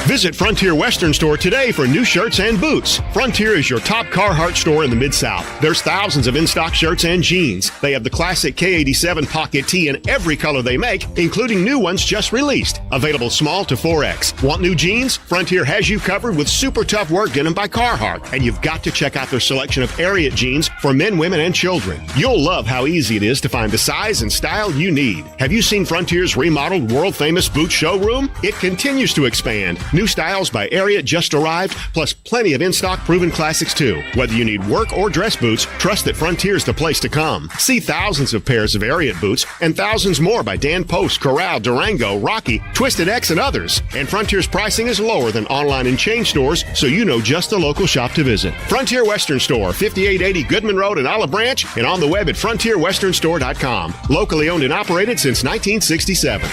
Visit Frontier Western Store today for new shirts and boots. Frontier is your top Carhartt store in the Mid-South. There's thousands of in-stock shirts and jeans. They have the classic K87 pocket tee in every color they make, including new ones just released. Available small to 4X. Want new jeans? Frontier has you covered with super tough work denim by Carhartt. And you've got to check out their selection of Ariat jeans for men, women, and children. You'll love how easy it is to find the size and style you need. Have you seen Frontier's remodeled world-famous boot showroom? It continues to expand. New styles by Ariat just arrived, plus plenty of in-stock proven classics too. Whether you need work or dress boots, trust that Frontier's the place to come. See thousands of pairs of Ariat boots and thousands more by Dan Post, Corral, Durango, Rocky, Twisted X, and others. And Frontier's pricing is lower than online and chain stores, so you know just the local shop to visit. Frontier Western Store, 5880 Goodman Road in Olive Branch, and on the web at frontierwesternstore.com. Locally owned and operated since 1967.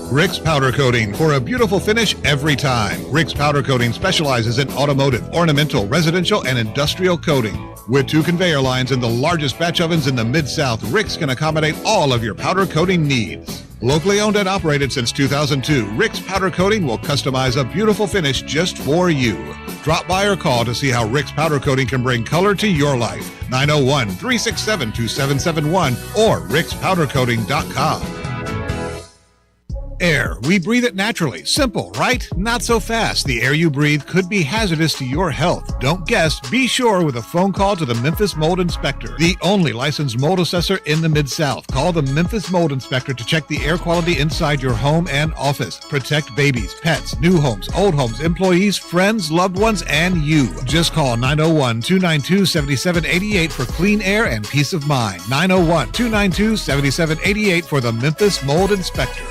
Rick's Powder Coating for a beautiful finish every time. Rick's Powder Coating specializes in automotive, ornamental, residential, and industrial coating. With 2 conveyor lines and the largest batch ovens in the Mid-South, Rick's can accommodate all of your powder coating needs. Locally owned and operated since 2002, Rick's Powder Coating will customize a beautiful finish just for you. Drop by or call to see how Rick's Powder Coating can bring color to your life. 901-367-2771 or rickspowdercoating.com. Air. We breathe it naturally. Simple, right? Not so fast. The air you breathe could be hazardous to your health. Don't guess. Be sure with a phone call to the Memphis Mold Inspector, the only licensed mold assessor in the Mid-South. Call the Memphis Mold Inspector to check the air quality inside your home and office. Protect babies, pets, new homes, old homes, employees, friends, loved ones, and you. Just call 901-292-7788 for clean air and peace of mind. 901-292-7788 for the Memphis Mold Inspector.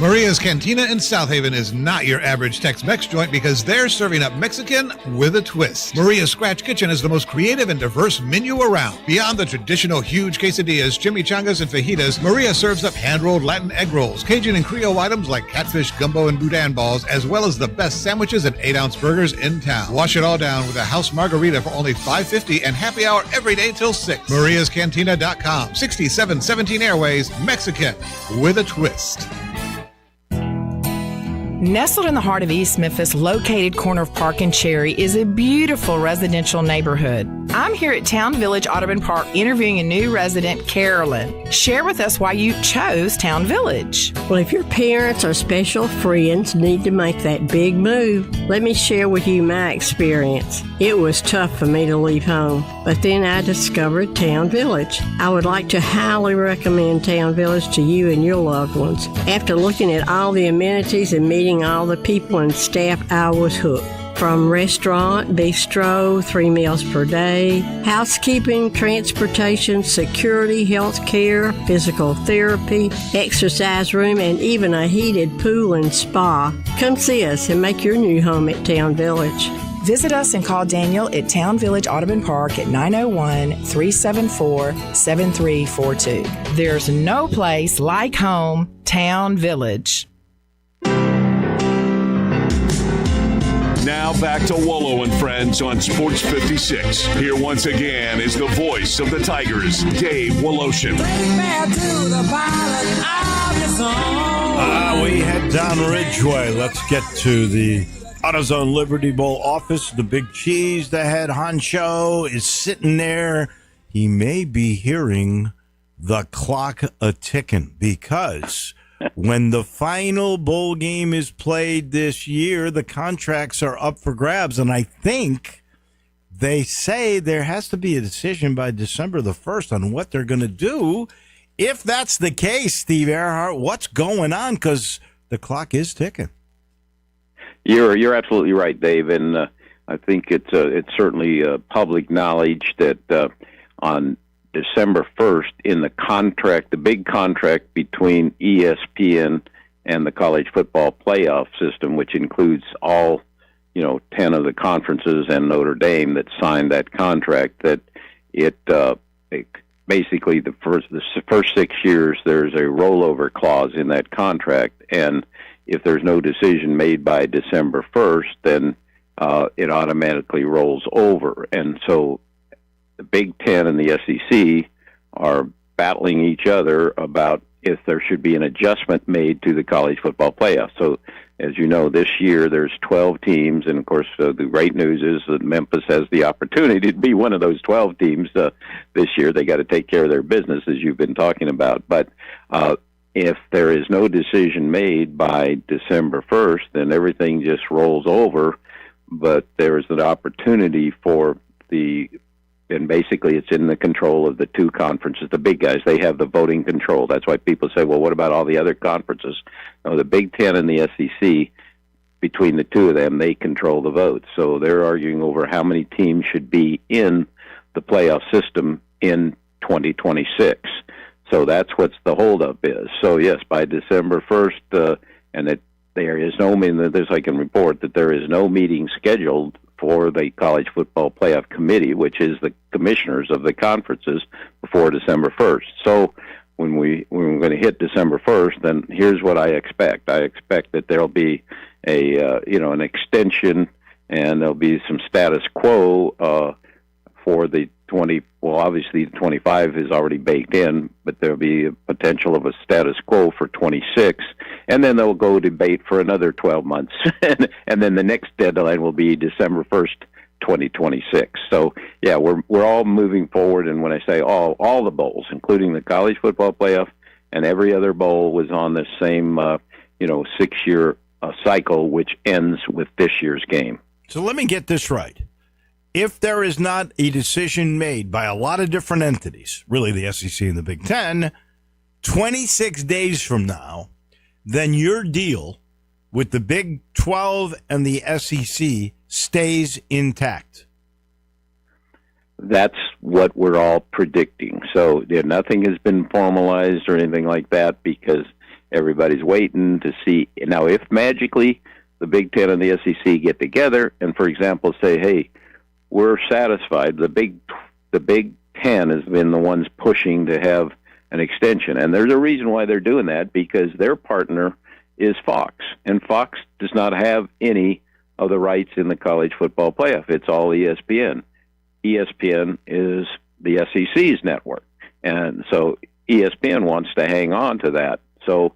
Maria's Cantina in South Haven is not your average Tex-Mex joint because they're serving up Mexican with a twist. Maria's Scratch Kitchen is the most creative and diverse menu around. Beyond the traditional huge quesadillas, chimichangas, and fajitas, Maria serves up hand-rolled Latin egg rolls, Cajun and Creole items like catfish, gumbo, and boudin balls, as well as the best sandwiches and 8-ounce burgers in town. Wash it all down with a house margarita for only $5.50 and happy hour every day till 6. MariasCantina.com, 6717 Airways, Mexican with a twist. Nestled in the heart of East Memphis, located corner of Park and Cherry, is a beautiful residential neighborhood. I'm here at Town Village Audubon Park interviewing a new resident, Carolyn. Share with us why you chose Town Village. Well, if your parents or special friends need to make that big move, let me share with you my experience. It was tough for me to leave home, but then I discovered Town Village. I would like to highly recommend Town Village to you and your loved ones. After looking at all the amenities and meeting all the people and staff, I was hooked. From restaurant, bistro, 3 meals per day, housekeeping, transportation, security, health care, physical therapy, exercise room, and even a heated pool and spa. Come see us and make your new home at Town Village. Visit us and call Daniel at Town Village Audubon Park at 901-374-7342. There's no place like home, Town Village. Now back to Wolo and Friends on Sports 56. Here once again is the voice of the Tigers, Dave Woloshin. We head down Ridgeway. Let's get to the AutoZone Liberty Bowl office. The big cheese, the head honcho, is sitting there. He may be hearing the clock a-ticking because when the final bowl game is played this year, the contracts are up for grabs. And I think they say there has to be a decision by December the 1st on what they're going to do. If that's the case, Steve Earhart, what's going on? Because the clock is ticking. You're absolutely right, Dave. And I think it's certainly public knowledge that on December 1st, in the contract, the big contract between ESPN and the college football playoff system, which includes all, 10 of the conferences and Notre Dame that signed that contract, that it basically the first 6 years there's a rollover clause in that contract, and if there's no decision made by December 1st, then it automatically rolls over. And so the Big Ten and the SEC are battling each other about if there should be an adjustment made to the college football playoff. So, as you know, this year there's 12 teams, and of course the great news is that Memphis has the opportunity to be one of those 12 teams this year. They got to take care of their business, as you've been talking about. But if there is no decision made by December 1st, then everything just rolls over. But there is an opportunity for and basically it's in the control of the two conferences, the big guys. They have the voting control. That's why people say, well, what about all the other conferences? No, the Big Ten and the SEC, between the two of them, they control the votes. So they're arguing over how many teams should be in the playoff system in 2026. So that's what the holdup is. So, yes, by December 1st, there is no meeting, this I can report, that there is no meeting scheduled for the College Football Playoff Committee, which is the commissioners of the conferences, before December 1st. So when we're going to hit December 1st, then here's what I expect. I expect that there'll be an extension, and there'll be some status quo for the 20. Well, obviously the 25 is already baked in, but there'll be a potential of a status quo for 26, and then they'll go debate for another 12 months, and then the next deadline will be December 1st, 2026. So, yeah, we're all moving forward, and when I say all the bowls, including the college football playoff, and every other bowl was on the same 6-year cycle, which ends with this year's game. So let me get this right. If there is not a decision made by a lot of different entities, really the SEC and the Big Ten, 26 days from now, then your deal with the Big 12 and the SEC stays intact. That's what we're all predicting. So nothing has been formalized or anything like that, because everybody's waiting to see. Now, if magically the Big Ten and the SEC get together and, for example, say, hey, we're satisfied. The Big Ten has been the ones pushing to have an extension, and there's a reason why they're doing that, because their partner is Fox, and Fox does not have any of the rights in the college football playoff. It's all ESPN. ESPN is the SEC's network, and so ESPN wants to hang on to that. So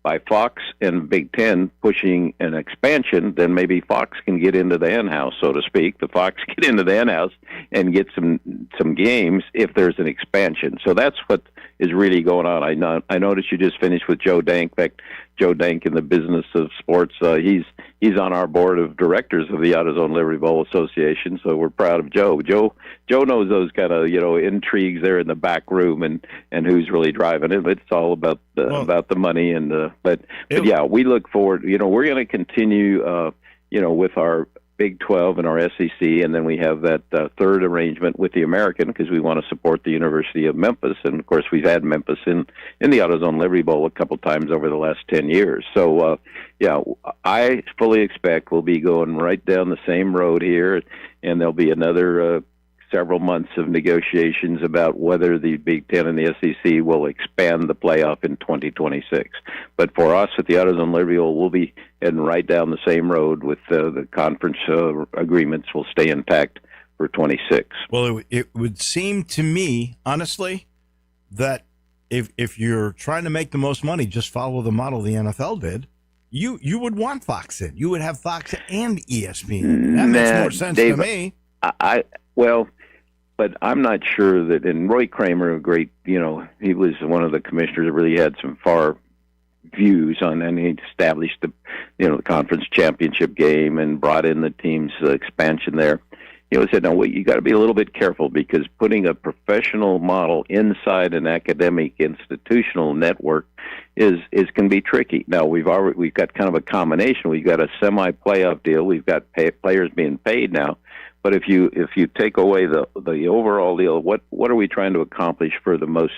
by Fox and Big Ten pushing an expansion, then maybe Fox can get into the henhouse, so to speak. The Fox get into the henhouse and get some games if there's an expansion. So that's what is really going on. I noticed you just finished with Joe Dank. In fact, Joe Dank in the business of sports, he's on our board of directors of the AutoZone Liberty Bowl Association, so we're proud of Joe. Joe knows those kind of intrigues there in the back room and who's really driving it. It's all about the money but yeah, we look forward. We're going to continue with our Big 12 and our SEC, and then we have that third arrangement with the American, because we want to support the University of Memphis. And, of course, we've had Memphis in the AutoZone Liberty Bowl a couple times over the last 10 years. So, I fully expect we'll be going right down the same road here, and there'll be another several months of negotiations about whether the Big Ten and the SEC will expand the playoff in 2026. But for us at the AutoZone Liberty Bowl, we'll be heading right down the same road with the conference agreements will stay intact for 26. Well, it would seem to me, honestly, that if you're trying to make the most money, just follow the model the NFL did. You would want Fox in. You would have Fox and ESPN. That makes more sense Dave, to me. But I'm not sure that, and Roy Kramer, a great, he was one of the commissioners that really had some far views on, and he established the conference championship game and brought in the team's expansion there. He said, no, you got to be a little bit careful, because putting a professional model inside an academic institutional network can be tricky. Now we've got kind of a combination. We've got a semi-playoff deal. We've got players being paid now. But if you take away the overall deal, what are we trying to accomplish for the most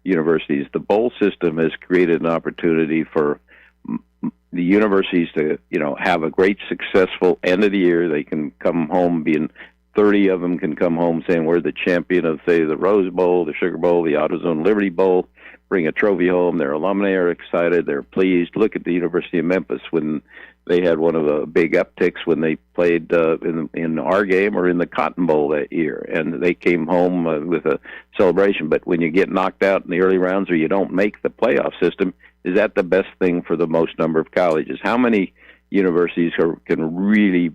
universities? The bowl system has created an opportunity for the universities to have a great successful end of the year. They can come home 30 of them can come home saying we're the champion of, say, the Rose Bowl, the Sugar Bowl, the AutoZone Liberty Bowl. Bring a trophy home. Their alumni are excited. They're pleased. Look at the University of Memphis when they had one of the big upticks when they played in our game or in the Cotton Bowl that year, and they came home with a celebration. But when you get knocked out in the early rounds or you don't make the playoff system, is that the best thing for the most number of colleges? How many universities can really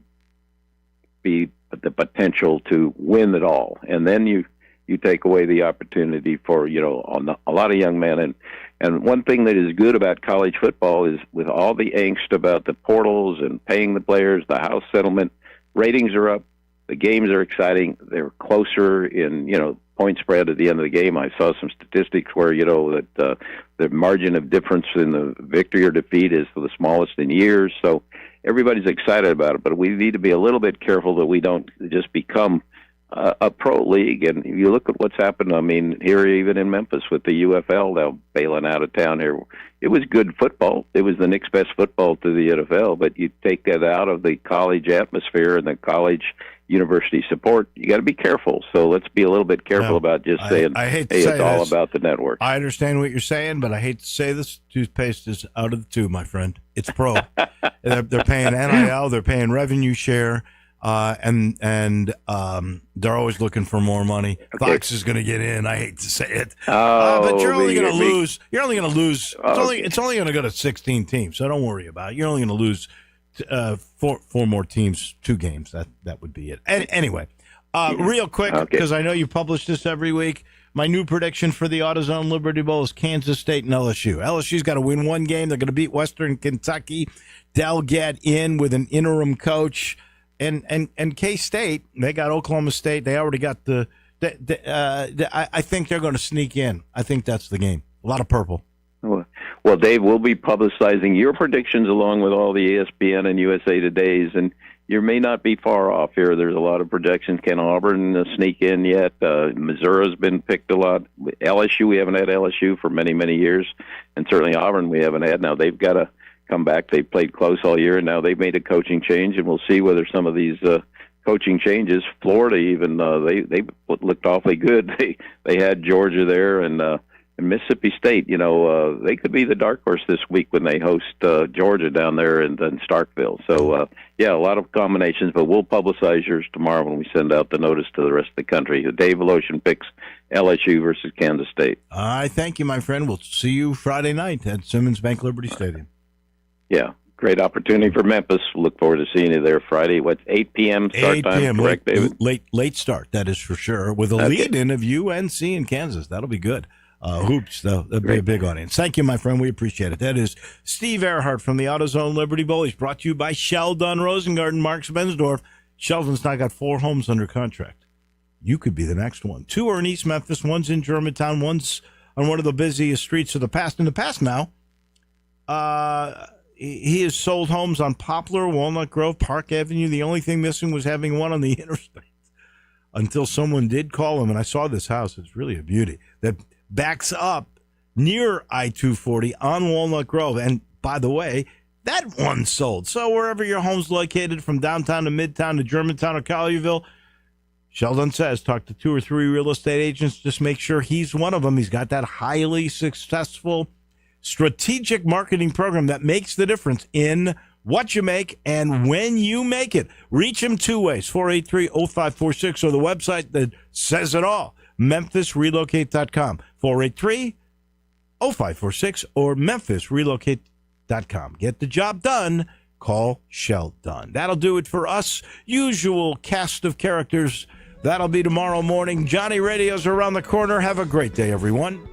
be the potential to win it all? And then you take away the opportunity for, a lot of young men. And one thing that is good about college football is with all the angst about the portals and paying the players, the house settlement, ratings are up, the games are exciting, they're closer in, point spread at the end of the game. I saw some statistics where, that the margin of difference in the victory or defeat is the smallest in years. So everybody's excited about it, but we need to be a little bit careful that we don't just become a pro league. And you look at what's happened, I mean, here even in Memphis with the UFL now bailing out of town here. It was good football. It was the next best football to the NFL, but you take that out of the college atmosphere and the college university support, you got to be careful. So let's be a little bit careful about just saying, hey, it's all about the network. I understand what you're saying, but I hate to say this, toothpaste is out of the tube, my friend. It's pro. They're paying NIL, they're paying revenue share, and they're always looking for more money. Okay. Fox is going to get in. I hate to say it, but you're only going to lose. You're only going to lose. It's only going to go to 16 teams, so don't worry about it. You're only going to lose four more teams, 2 games. That would be it. Anyway, real quick, because I know you publish this every week. My new prediction for the AutoZone Liberty Bowl is Kansas State and LSU. LSU's got to win one game. They're going to beat Western Kentucky. They'll get in with an interim coach. And K-State, they got Oklahoma State. They already got I think they're going to sneak in. I think that's the game. A lot of purple. Well, Dave, we'll be publicizing your predictions along with all the ESPN and USA Today's, and you may not be far off here. There's a lot of projections. Can Auburn sneak in yet? Missouri's been picked a lot. LSU, we haven't had LSU for many, many years, and certainly Auburn we haven't had. Now they've got to come back. They played close all year, and now they've made a coaching change, and we'll see whether some of these coaching changes, Florida even, they looked awfully good. They had Georgia there, and Mississippi State, they could be the dark horse this week when they host Georgia down there in Starkville. So, a lot of combinations, but we'll publicize yours tomorrow when we send out the notice to the rest of the country. Dave Voloshin picks LSU versus Kansas State. I thank you, my friend. We'll see you Friday night at Simmons Bank Liberty Stadium. Yeah, great opportunity for Memphis. Look forward to seeing you there Friday. 8 p.m. start 8 time, p.m. correct, David? Late start, that is for sure, with a lead-in of UNC in Kansas. That'll be good. Hoops, though. That'll be a big audience. Thank you, my friend. We appreciate it. That is Steve Earhart from the AutoZone Liberty Bowl. He's brought to you by Sheldon Rosengarten, Marks Bensdorf. Sheldon's now got 4 homes under contract. You could be the next one. 2 are in East Memphis. One's in Germantown. One's on one of the busiest streets of the past. In the past now, he has sold homes on Poplar, Walnut Grove, Park Avenue. The only thing missing was having one on the interstate. Until someone did call him, and I saw this house. It's really a beauty. That backs up near I-240 on Walnut Grove. And by the way, that one sold. So wherever your home's located, from downtown to midtown to Germantown or Collierville, Sheldon says talk to 2 or 3 real estate agents. Just make sure he's one of them. He's got that highly successful strategic marketing program that makes the difference in what you make and when you make it. Reach him 2 ways, 483-0546, or the website that says it all, MemphisRelocate.com, 483-0546, or MemphisRelocate.com. Get the job done. Call Sheldon. That'll do it for us. Usual cast of characters. That'll be tomorrow morning. Johnny Radio's around the corner. Have a great day, everyone.